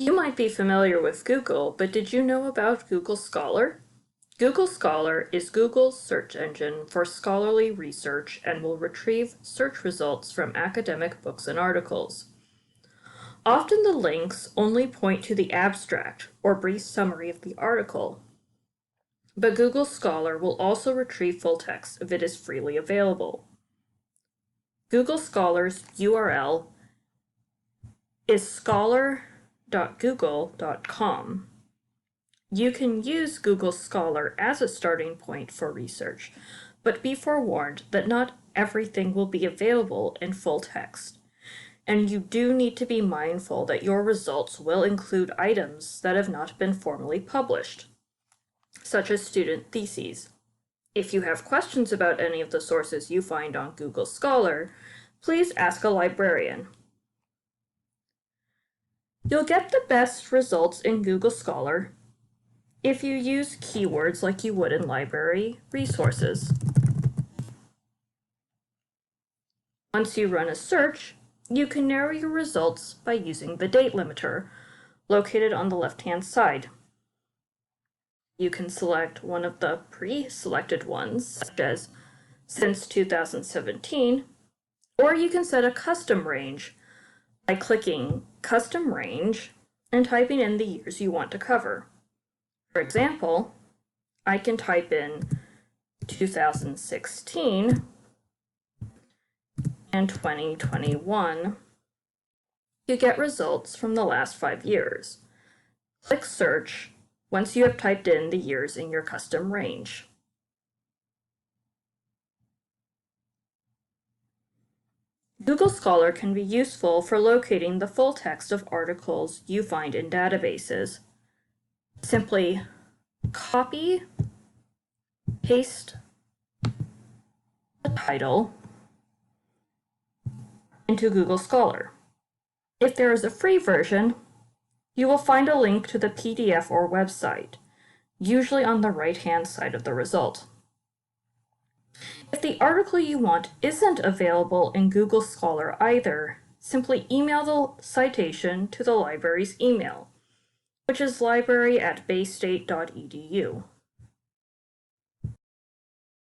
You might be familiar with Google, but did you know about Google Scholar? Google Scholar is Google's search engine for scholarly research and will retrieve search results from academic books and articles. Often the links only point to the abstract or brief summary of the article, but Google Scholar will also retrieve full text if it is freely available. Google Scholar's URL is scholar.google.com. You can use Google Scholar as a starting point for research, but be forewarned that not everything will be available in full text, and you do need to be mindful that your results will include items that have not been formally published, such as student theses. If you have questions about any of the sources you find on Google Scholar, please ask a librarian. You'll get the best results in Google Scholar if you use keywords like you would in library resources. Once you run a search, you can narrow your results by using the date limiter, located on the left-hand side. You can select one of the pre-selected ones, such as since 2017, or you can set a custom range by clicking Custom Range and typing in the years you want to cover. For example, I can type in 2016 and 2021 to get results from the last 5 years. Click Search once you have typed in the years in your custom range. Google Scholar can be useful for locating the full text of articles you find in databases. Simply copy, paste the title into Google Scholar. If there is a free version, you will find a link to the PDF or website, usually on the right-hand side of the result. If the article you want isn't available in Google Scholar either, simply email the citation to the library's email, which is library@baystate.edu.